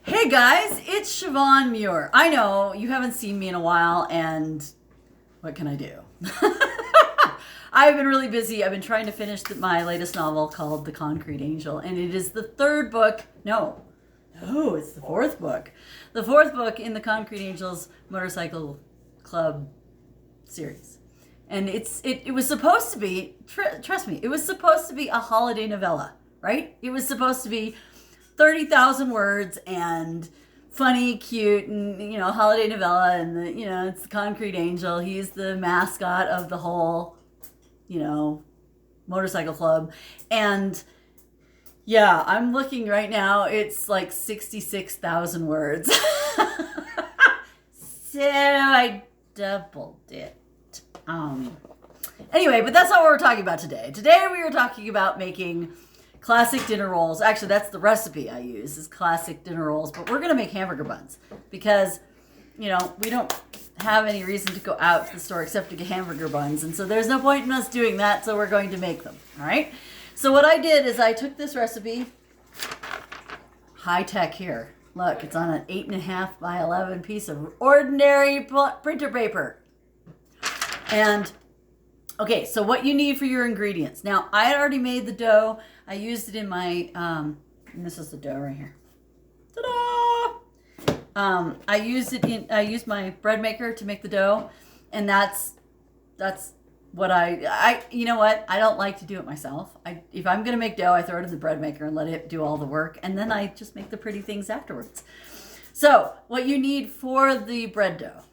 Hey guys, it's Siobhan Muir. I know you haven't seen me in a while, and what can I do? I've been really busy. I've been trying to finish my latest novel called The Concrete Angel, and it is the third book. No, it's the fourth book. The fourth book in the Concrete Angels Motorcycle Club series. And it was supposed to be, trust me, it was supposed to be a holiday novella, right? It was supposed to be 30,000 words and funny, cute, and, holiday novella. And, it's the Concrete Angel. He's the mascot of the whole, motorcycle club. And yeah, I'm looking right now. It's like 66,000 words. So I doubled it. Anyway, but that's not what we're talking about today. Today we are talking about making classic dinner rolls. Actually, that's the recipe I use, is classic dinner rolls. But we're going to make hamburger buns because, we don't have any reason to go out to the store except to get hamburger buns. And so there's no point in us doing that, so we're going to make them. All right? So what I did is I took this recipe, high tech here. Look, it's on an 8.5 by 11 piece of ordinary printer paper. And okay, so what you need for your ingredients. Now, I had already made the dough. I used it in my, and this is the dough right here. Ta-da! I used my bread maker to make the dough, and that's what you know what? I don't like to do it myself. If I'm going to make dough, I throw it in the bread maker and let it do all the work, and then I just make the pretty things afterwards. So, what you need for the bread dough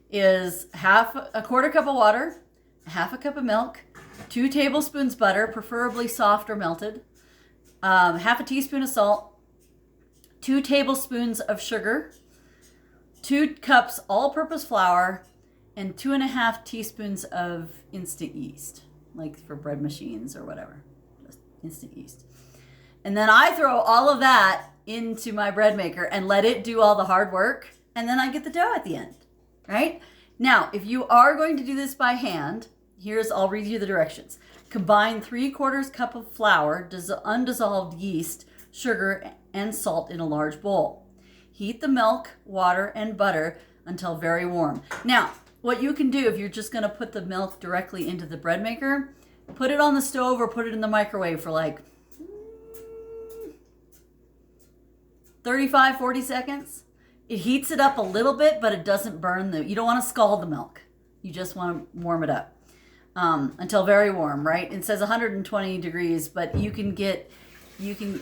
is a quarter cup of water, half a cup of milk, 2 tablespoons butter, preferably soft or melted, half a teaspoon of salt, 2 tablespoons of sugar, 2 cups all-purpose flour, and 2.5 teaspoons of instant yeast, like for bread machines or whatever, just instant yeast. And then I throw all of that into my bread maker and let it do all the hard work, and then I get the dough at the end. Right? Now, if you are going to do this by hand, I'll read you the directions. Combine 3/4 cup of flour, undissolved yeast, sugar, and salt in a large bowl. Heat the milk, water, and butter until very warm. Now, what you can do if you're just going to put the milk directly into the bread maker, put it on the stove or put it in the microwave for like 35, 40 seconds. It heats it up a little bit, but it doesn't burn you don't want to scald the milk. You just want to warm it up until very warm, right? It says 120 degrees, but you can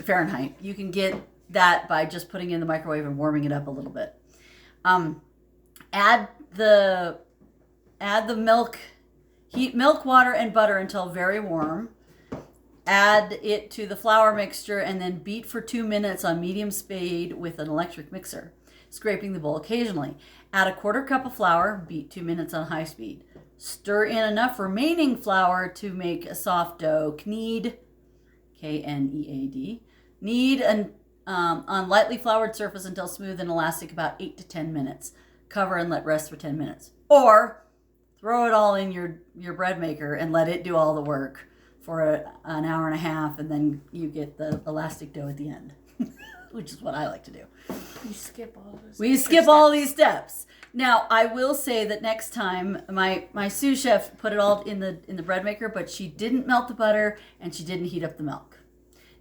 Fahrenheit. You can get that by just putting it in the microwave and warming it up a little bit. Add the milk, heat milk, water, and butter until very warm. Add it to the flour mixture and then beat for 2 minutes on medium speed with an electric mixer, scraping the bowl occasionally. Add a 1/4 cup of flour, beat 2 minutes on high speed. Stir in enough remaining flour to make a soft dough. Knead, Knead, knead on lightly floured surface until smooth and elastic, about 8 to 10 minutes. Cover and let rest for 10 minutes. Or throw it all in your bread maker and let it do all the work for an hour and a half, and then you get the elastic dough at the end, which is what I like to do. We skip all these steps. Now, I will say that next time, my sous chef put it all in the bread maker, but she didn't melt the butter and she didn't heat up the milk.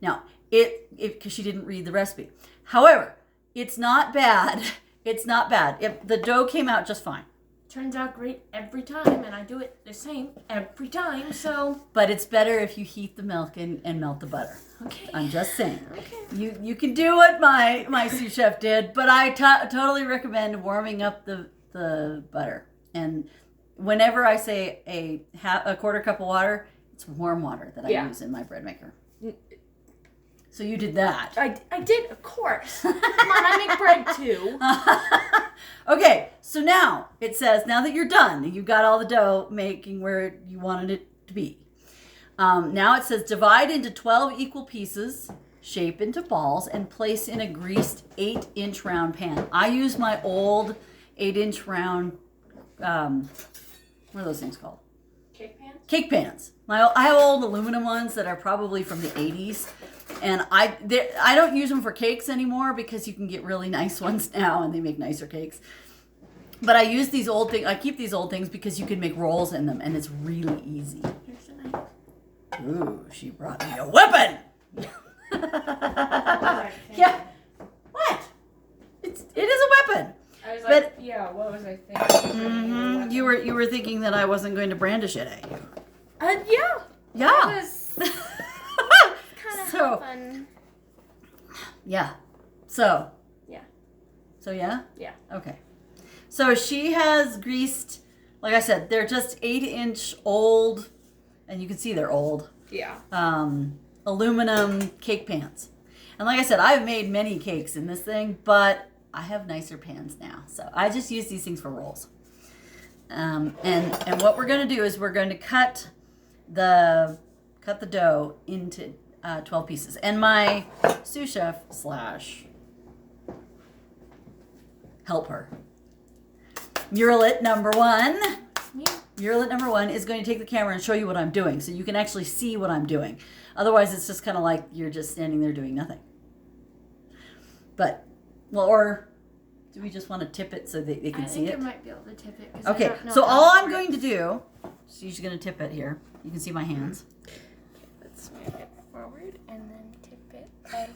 Now, because she didn't read the recipe. However, it's not bad. It's not bad. The dough came out just fine. Turns out great every time, and I do it the same every time, so... But it's better if you heat the milk and melt the butter. Okay. I'm just saying. Okay. You can do what my sous chef did, but I totally recommend warming up the butter. And whenever I say a 1/4 cup of water, it's warm water that I use in my bread maker. So you did that. I did, of course. Come on, I make bread too. Okay, so now it says, now that you're done, you got all the dough making where you wanted it to be. Now it says divide into 12 equal pieces, shape into balls, and place in a greased 8-inch round pan. I use my old 8-inch round, what are those things called? Cake pans? Cake pans. I have old aluminum ones that are probably from the 80s. And I don't use them for cakes anymore because you can get really nice ones now and they make nicer cakes. But I use these old things. I keep these old things because you can make rolls in them and it's really easy. Here's the knife. Ooh, she brought me a weapon. Yeah. What? It is a weapon. I was But- yeah, what was I thinking? You were thinking that I wasn't going to brandish it at you. Yeah. Yeah. That was kind of So- fun. Yeah. So. Yeah. So yeah? Yeah. Okay. So she has greased, like I said, they're just 8-inch old, and you can see they're old, Yeah. aluminum cake pans. And like I said, I've made many cakes in this thing, but I have nicer pans now. So I just use these things for rolls. And what we're going to do is we're going to cut the dough into 12 pieces. And my sous chef / helper, Murlet number 1. Yeah. Murlet number 1 is going to take the camera and show you what I'm doing so you can actually see what I'm doing. Otherwise, it's just kind of like you're just standing there doing nothing. But, well, or do we just want to tip it so that they can see I think it? I might be able to tip it. 'Cause Okay, I don't know so how all to I'm pour going it. to do, she's going to tip it here. You can see my hands. Let's move it forward and then tip it like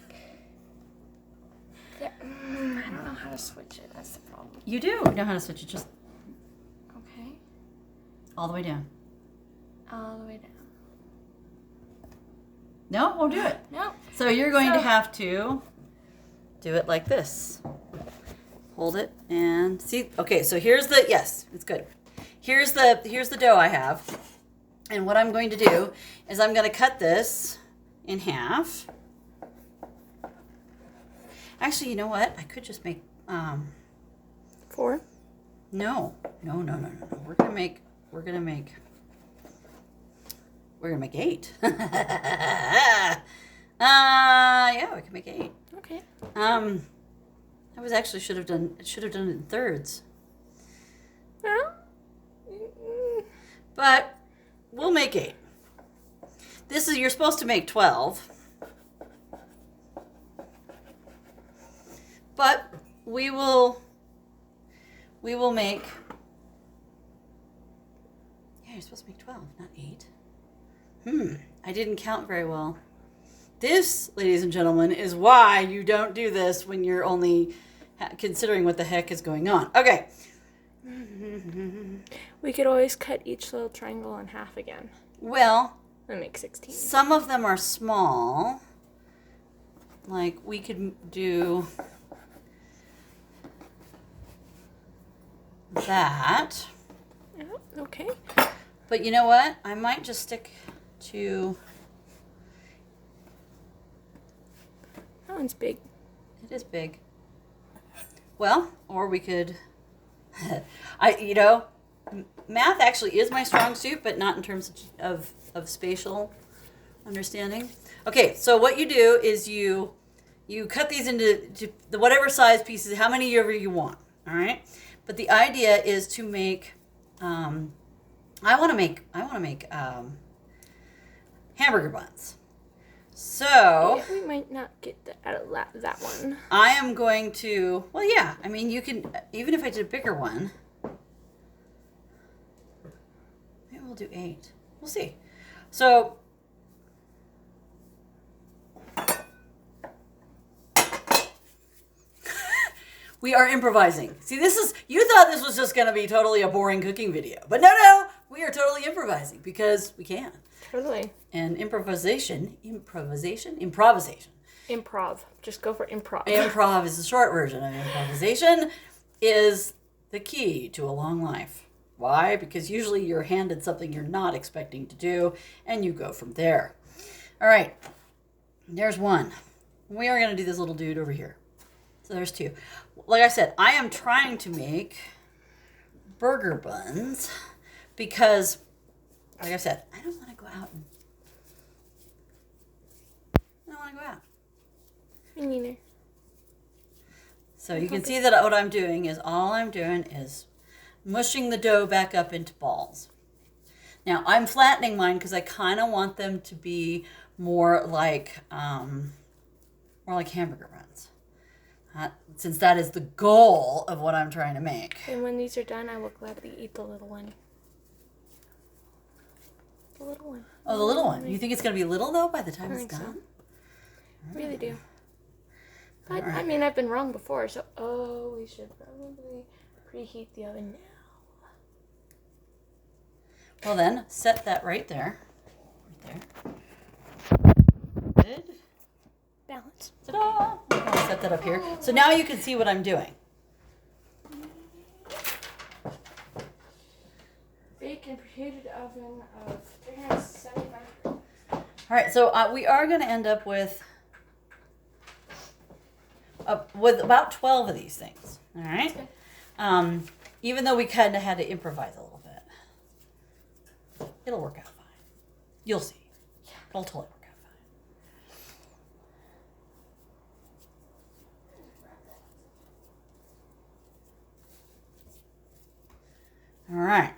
there. I don't know how to switch it. That's the problem. You do know how to switch it, just Okay. all the way down. All the way down. No, won't do it. No. So you're going to So- have to do it like this. Hold it and see. Okay, so here's the, yes, it's good. Here's the dough I have. And what I'm going to do is I'm going to cut this in half. Actually, you know what? I could just make 4. no. We're gonna make 8. Yeah, we can make 8. Okay. I was actually should have done it in thirds, Well. but we'll make 8. You're supposed to make 12, but we will make. Yeah, you're supposed to make 12, not 8. I didn't count very well. This, ladies and gentlemen, is why you don't do this when you're only considering what the heck is going on. Okay. We could always cut each little triangle in half again. Well, And make 16. some of them are small. Like we could do that. Oh, okay. But you know what? I might just stick to. That one's big. It is big. Well, or we could. Math actually is my strong suit, but not in terms of spatial understanding. Okay, so what you do is you cut these into the whatever size pieces, how many ever you want. All right, but the idea is to make. I want to make hamburger buns. So Yeah, we might not get that one. I am going to. Well, yeah. I mean, you can even if I did a bigger one. Maybe we'll do 8. We'll see. So. We are improvising. See, you thought this was just going to be totally a boring cooking video. But no, we are totally improvising because we can. Totally. And improvisation. Improv. Just go for improv. Improv is the short version of improvisation is the key to a long life. Why? Because usually you're handed something you're not expecting to do and you go from there. All right. There's one. We are going to do this little dude over here. So there's 2. Like I said, I am trying to make burger buns because, like I said, I don't want to go out. Me neither. So you can see that what I'm doing is mushing the dough back up into balls. Now I'm flattening mine because I kind of want them to be more like hamburger buns. Since that is the goal of what I'm trying to make. And when these are done, I will gladly eat the little one. The little one. Oh, the little one. You think it's going to be little, though, by the time I it's think so. done? I really do. But, All right. I mean, I've been wrong before, so, we should probably preheat the oven now. Well, then, set that right there. Right there. Good. Balance. Ta-da! I'll set that up here. So now you can see what I'm doing. Bake in preheated oven of 375 degrees. All right, so we are going to end up with about 12 of these things. All right? Even though we kind of had to improvise a little bit. It'll work out fine. You'll see. It'll totally work out fine. All right.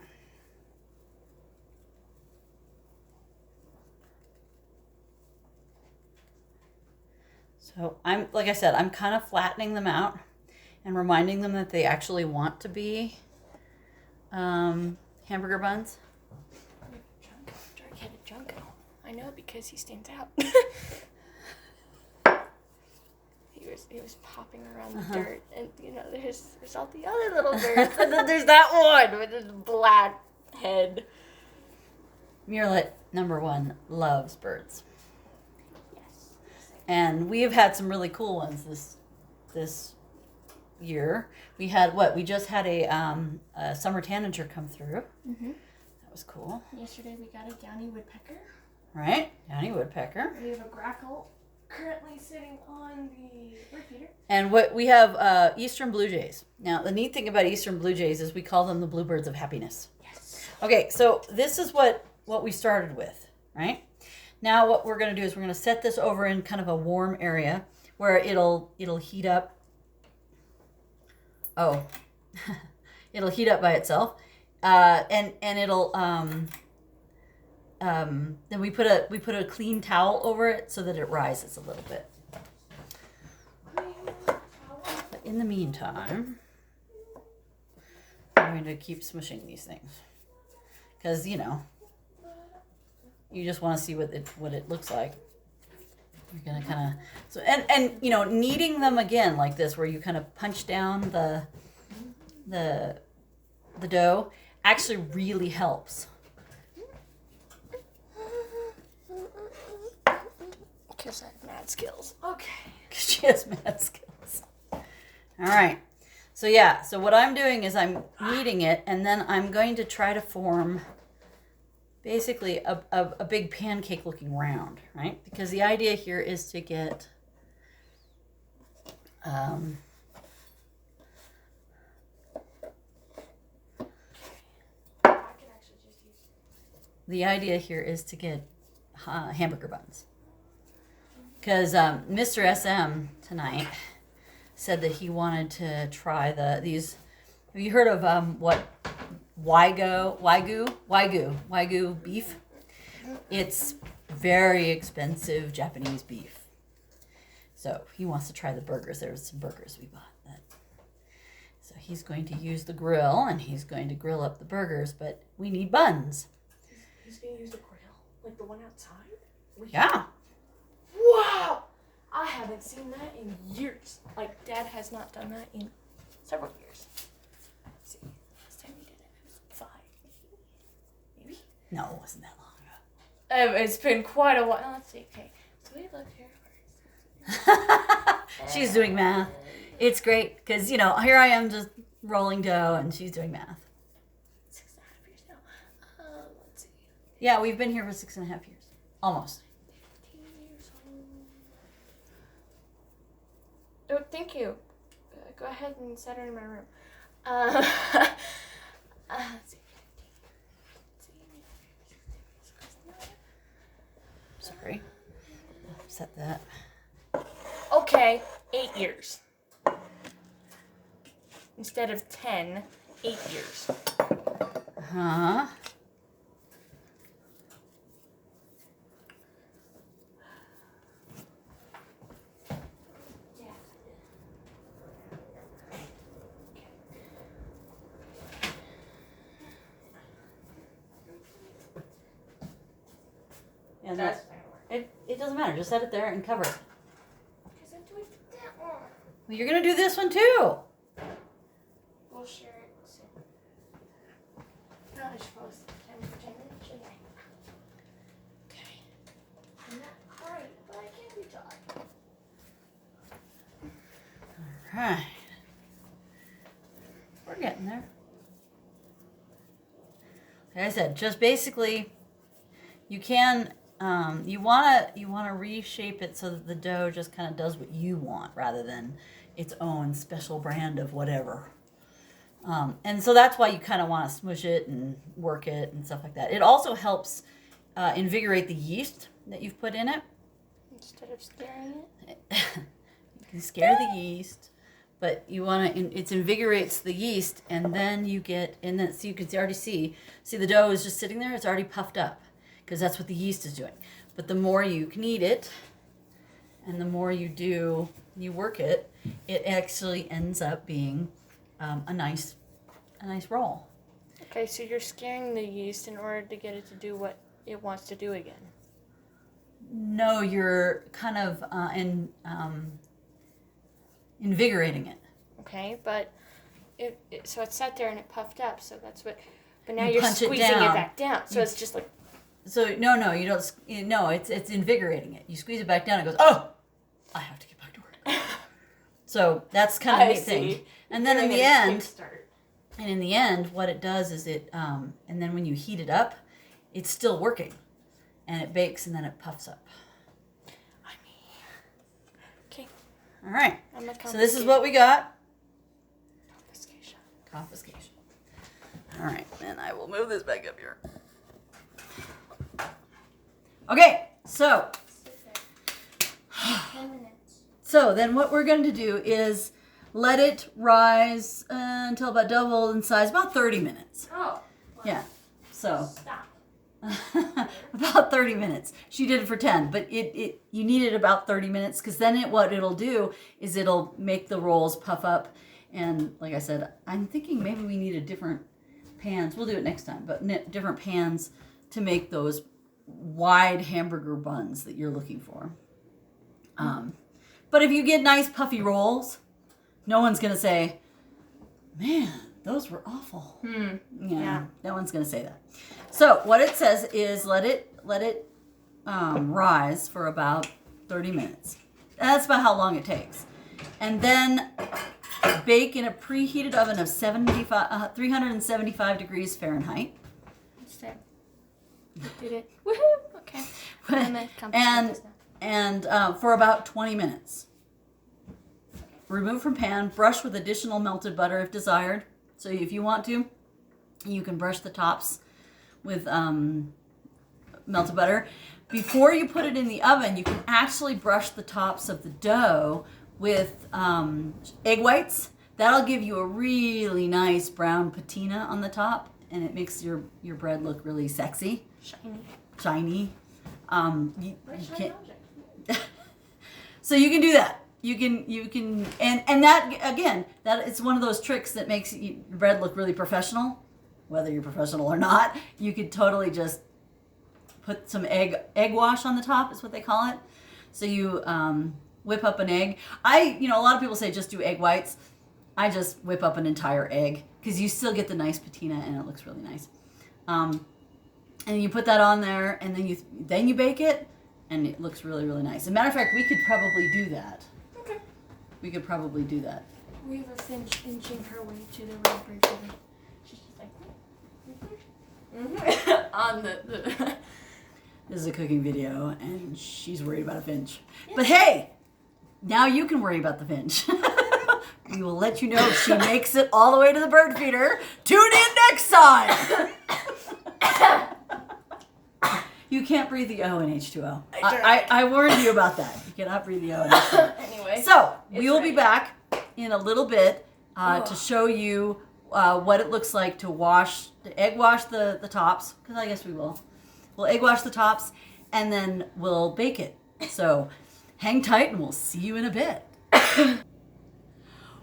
So like I said, I'm kind of flattening them out and reminding them that they actually want to be hamburger buns. Dark-headed Junko. I know because he stands out. He was popping around the dirt, and there's all the other little birds, and then there's that one with his black head. Muirlet #1 loves birds. Yes. And we have had some really cool ones this year. We had we just had a summer tanager come through. Mm-hmm. That was cool. Yesterday we got a downy woodpecker. Right? Downy woodpecker. We have a grackle currently sitting on the bird feeder. And we have eastern blue jays. Now, the neat thing about eastern blue jays is we call them the bluebirds of happiness. Yes. Okay, so this is what we started with, right? Now what we're going to do is we're going to set this over in kind of a warm area where it'll heat up. Oh, it'll heat up by itself, and it'll then we put a clean towel over it so that it rises a little bit. But in the meantime, I'm going to keep smushing these things because you just want to see what it looks like. You're gonna kind of and kneading them again like this, where you kind of punch down the dough, actually really helps. Because I have mad skills. Okay. Because she has mad skills. All right. So what I'm doing is I'm kneading it, and then I'm going to try to form basically a big pancake looking round, right? Because the idea here is to get hamburger buns. Because Mr. SM tonight said that he wanted to try these. Have you heard of Wagyu beef? It's very expensive Japanese beef. So he wants to try the burgers. There was some burgers we bought. So he's going to use the grill and he's going to grill up the burgers, but we need buns. He's going to use the grill? Like the one outside? Yeah. Wow! I haven't seen that in years. Like, Dad has not done that in several years. Let's see. Last time we did it was 5. Maybe? No, it wasn't that long ago. It's been quite a while. Let's see. Okay. So we look here first. She's doing math. It's great because, here I am just rolling dough and she's doing math. 6.5 years now. Let's see. Yeah, we've been here for 6.5 years. Almost. 15 years old. Oh, thank you. Go ahead and set her in my room. Let's see. Sorry. Set that. Okay, 8 years. Instead of 10, 8 years. Huh? And That's not gonna work. it doesn't matter. Just set it there and cover it. Because I'm doing that one. Well, you're going to do this one too. We'll share it soon. No, I suppose 10 for 10 minutes. Okay. I'm not hurry, but I can be taught. All right. We're getting there. Like I said, just basically, you can, you wanna reshape it so that the dough just kind of does what you want rather than its own special brand of whatever. And so that's why you kind of want to smush it and work it and stuff like that. It also helps invigorate the yeast that you've put in it. Instead of scaring it. You can scare the yeast, but you want to. It invigorates the yeast, and then you get, and then so you can already see the dough is just sitting there. It's already puffed up because that's what the yeast is doing. But the more you knead it, and the more you work it, it actually ends up being a nice roll. Okay, so you're scaring the yeast in order to get it to do what it wants to do again. No, you're kind of invigorating it. Okay, but so it sat there and it puffed up, so that's what. But now You you're punch it squeezing it down. back down, so it's just like. So no, you don't. No, it's invigorating it. You squeeze it back down. It goes, oh, I have to get back to work. So that's kind of the neat thing. And then in the end, what it does is it, and then when you heat it up, it's still working, and it bakes and then it puffs up. Okay. All right. I'm a So this is what we got. Confiscation. All right, and I will move this back up here. Okay, so 10 minutes. So then what we're going to do is let it rise until about double in size, about 30 minutes. Oh. Well, Yeah, so stop. about 30 minutes. She did it for 10, but you need it about 30 minutes because then what it'll do is it'll make the rolls puff up. And like I said, I'm thinking maybe we need a different pans. We'll do it next time, but different pans to make those wide hamburger buns that you're looking for. But if you get nice puffy rolls, no one's going to say, man, those were awful. Yeah. No one's going to say that. So what it says is let it rise for about 30 minutes. That's about how long it takes. And then bake in a preheated oven of 375 degrees Fahrenheit. Did it? Woohoo! Okay. And for about 20 minutes. Remove from pan, brush with additional melted butter if desired. So if you want to, you can brush the tops with melted butter. Before you put it in the oven, you can actually brush the tops of the dough with egg whites. That'll give you a really nice brown patina on the top, and it makes your bread look really sexy. Shiny. So you can do that. You can, and that again, that it's one of those tricks that makes your bread look really professional, whether you're professional or not. You could totally just put some egg wash on the top, is what they call it. So you whip up an egg. A lot of people say just do egg whites. I just whip up an entire egg because you still get the nice patina and it looks really nice. And you put that on there, and then you bake it, and it looks really, really nice. As a matter of fact, we could probably do that. Okay. We could probably do that. We have a finch inching her way to the right bridge. She's just like on the. This is a cooking video, and she's worried about a finch. Yes. But hey, now you can worry about the finch. We will let you know if she makes it all the way to the bird feeder. Tune in next time. You can't breathe the O in H2O. I warned you about that. You cannot breathe the O in H2O. Anyway. So we will be back in a little bit to show you what it looks like to egg wash the tops, because I guess we will. We'll egg wash the tops, and then we'll bake it. So hang tight, and we'll see you in a bit.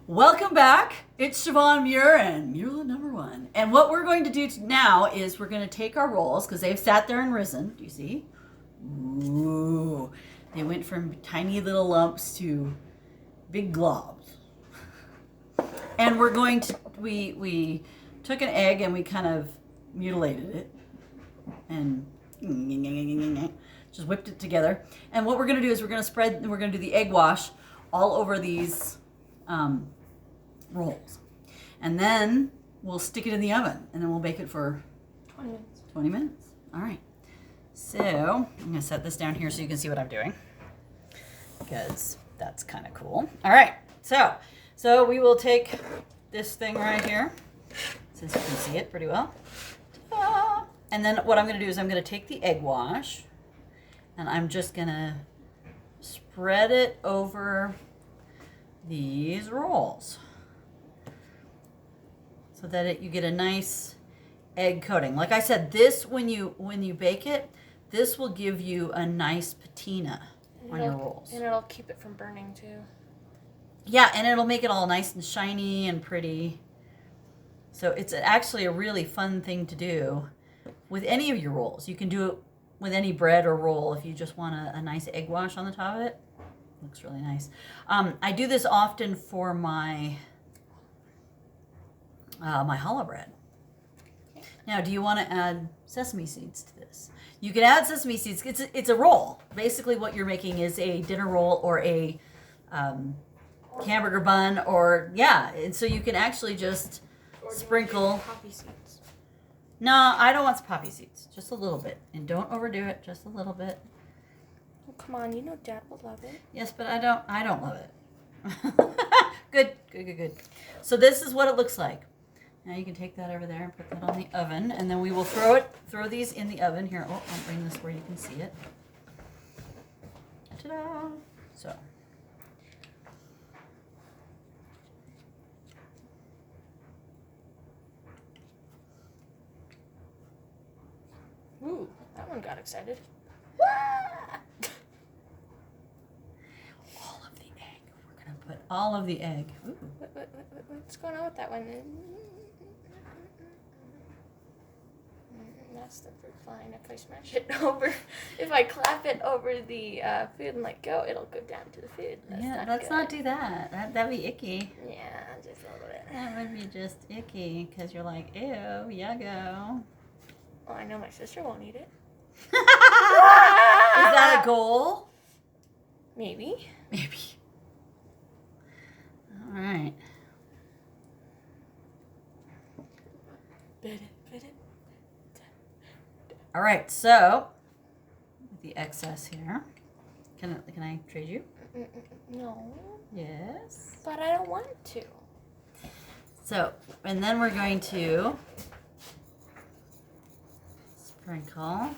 Welcome back. It's Siobhan Muir and Muirland #1. And what we're going to do now is we're going to take our rolls, because they've sat there and risen. Do you see? Ooh, they went from tiny little lumps to big globs. And we're going to, we took an egg and we kind of mutilated it and just whipped it together. And what we're going to do is we're going to do the egg wash all over these rolls. And then we'll stick it in the oven and then we'll bake it for 20 minutes. 20 minutes. All right. So I'm going to set this down here so you can see what I'm doing, because that's kind of cool. All right. So we will take this thing right here, since you can see it pretty well. Ta-da! And then what I'm going to do is I'm going to take the egg wash and I'm just going to spread it over these rolls so that you get a nice egg coating. Like I said, this when you bake it, this will give you a nice patina on your rolls. And it'll keep it from burning too. Yeah, and it'll make it all nice and shiny and pretty. So it's actually a really fun thing to do with any of your rolls. You can do it with any bread or roll if you just want a nice egg wash on the top of it. Looks really nice. I do this often for my my challah bread. Now, do you want to add sesame seeds to this? You can add sesame seeds. It's a roll. Basically, what you're making is a dinner roll or a hamburger bun, or and so you can actually just sprinkle poppy seeds. No, I don't want poppy seeds. Just a little bit, and don't overdo it. Just a little bit. Oh, come on, you know Dad will love it. Yes, but I don't love it. Good. So this is what it looks like. Now you can take that over there and put that on the oven, and then we will throw these in the oven. Here, I'll bring this where you can see it. Ta-da! So. Ooh, that one got excited. All of the egg. We're going to put all of the egg. Ooh. What's going on with that one? That's the fruit fine. If I smash it over, if I clap it over the food and let go, it'll go down to the food. Let's not do that. That'd be icky. Yeah, just a little bit. That would be just icky, because you're like, ew, yuggo. Well, I know my sister won't eat it. Is that a goal? Maybe. All right. Bit it. All right, so with the excess here, can I trade you? No. Yes. But I don't want to. So, and then we're going to sprinkle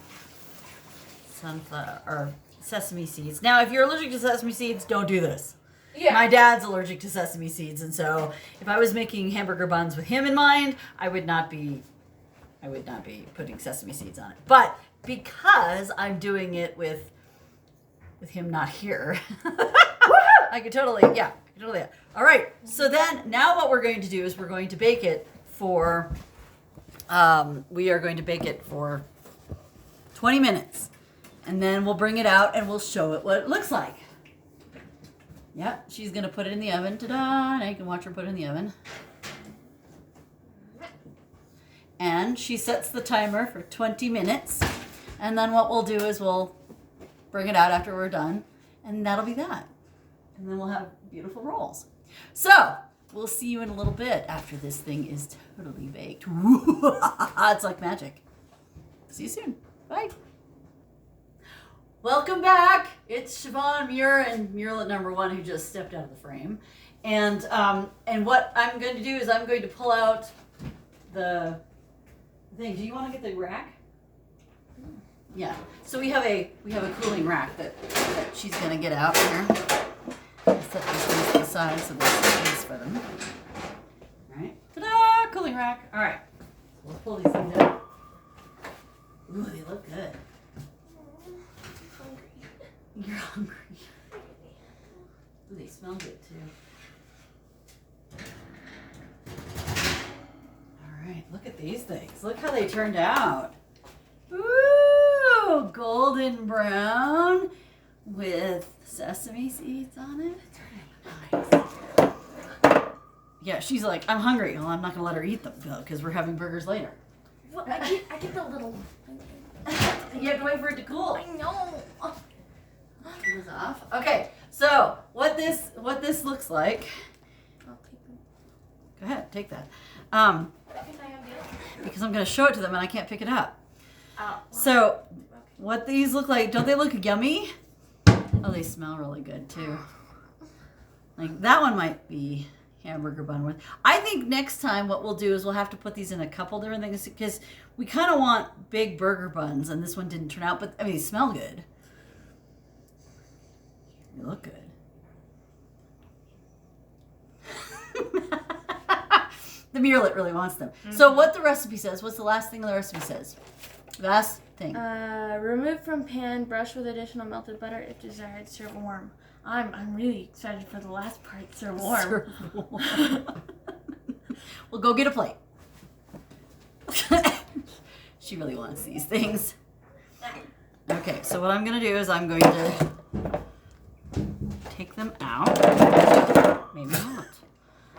sunflower or sesame seeds. Now, if you're allergic to sesame seeds, don't do this. Yeah. My dad's allergic to sesame seeds, and so if I was making hamburger buns with him in mind, I would not be putting sesame seeds on it. But because I'm doing it with him not here, I could totally. All right. So then, now what we're going to do is we're going to bake it for. We are going to bake it for 20 minutes, and then we'll bring it out and we'll show it what it looks like. Yep, she's gonna put it in the oven. Ta-da! Now you can watch her put it in the oven. And she sets the timer for 20 minutes. And then what we'll do is we'll bring it out after we're done. And that'll be that. And then we'll have beautiful rolls. So, we'll see you in a little bit after this thing is totally baked. It's like magic. See you soon. Bye. Welcome back. It's Siobhan Muir and Murlet number 1 who just stepped out of the frame. And what I'm going to do is I'm going to pull out the thing. Do you want to get the rack? Yeah. So we have a cooling rack that she's gonna get out here. I'll set these things to the side so there's space for them. All right. Ta-da! Cooling rack. All right. So let's pull these things out. Ooh, they look good. You're hungry. Ooh, they smell good too. All right, look at these things. Look how they turned out. Ooh, golden brown with sesame seeds on it. Nice. Yeah, she's like, I'm hungry. Well, I'm not gonna let her eat them because we're having burgers later. Well, I get the little. You have to wait for it to cool. I know. Turn this off. Okay, so what this looks like. I'll take them. Go ahead, take that. I think I have the other. Because I'm gonna show it to them and I can't pick it up. Oh. Wow. So, what these look like? Don't they look yummy? Oh, they smell really good too. Like that one might be hamburger bun with. I think next time what we'll do is we'll have to put these in a couple different things because we kind of want big burger buns and this one didn't turn out, but I mean they smell good. They look good. The Muirlet really wants them. Mm-hmm. So what the recipe says, what's the last thing the recipe says? Last thing. Remove from pan, brush with additional melted butter if desired, serve warm. I'm really excited for the last part, serve warm. Serve warm. Well, go get a plate. She really wants these things. Okay, so what I'm going to do is I'm going to take them out. Maybe not.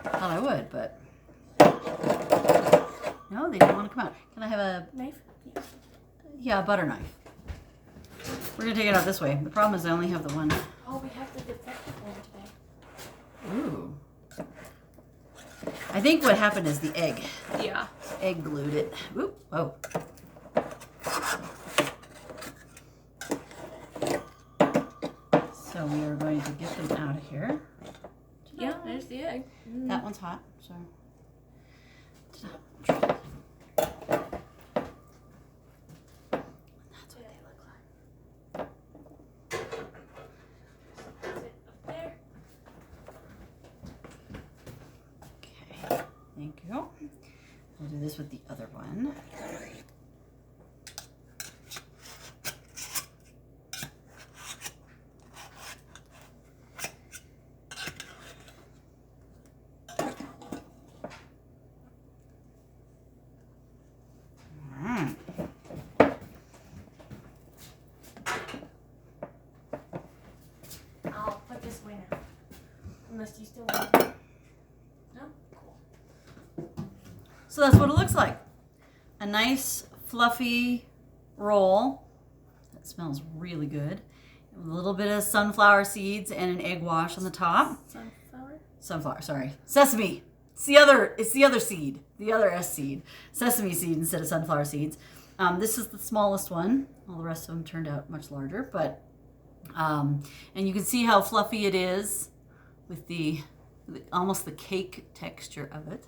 Thought I would, but no, they don't want to come out. Can I have a Knife? Yeah, a butter knife. We're going to take it out this way. The problem is I only have the one. Oh, we have the defective one today. Ooh. I think what happened is the egg. Yeah. Egg glued it. Ooh. Oh. So we are going to get them out of here. Yeah, there's the egg. Mm. That one's hot, so. That's what they look like. Put it up there. Okay, thank you. We'll do this with the other one. I'll put this away now. Unless you still want it. No? Cool. So that's what it looks like. A nice fluffy roll that smells really good. A little bit of sunflower seeds and an egg wash on the top. Sunflower, sorry. Sesame. It's the other seed. The other S seed. Sesame seed instead of sunflower seeds. This is the smallest one. All the rest of them turned out much larger, but and you can see how fluffy it is with the almost the cake texture of it.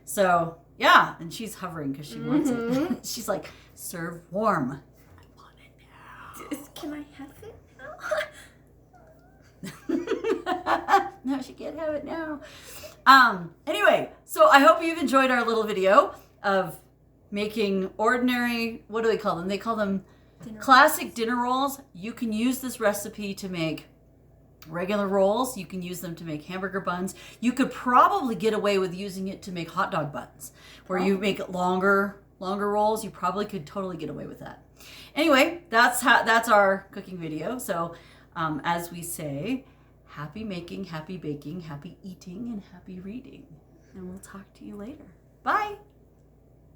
So yeah, and she's hovering because she wants it. She's like, serve warm. I want it now. Can I have it now? No, she can't have it now. Anyway, so I hope you've enjoyed our little video of making ordinary, what do they call them? They call them classic dinner rolls. You can use this recipe to make regular rolls. You can use them to make hamburger buns. You could probably get away with using it to make hot dog buns, where you make longer rolls. You probably could totally get away with that. Anyway, that's our cooking video. So as we say, happy making, happy baking, happy eating, and happy reading. And we'll talk to you later. Bye.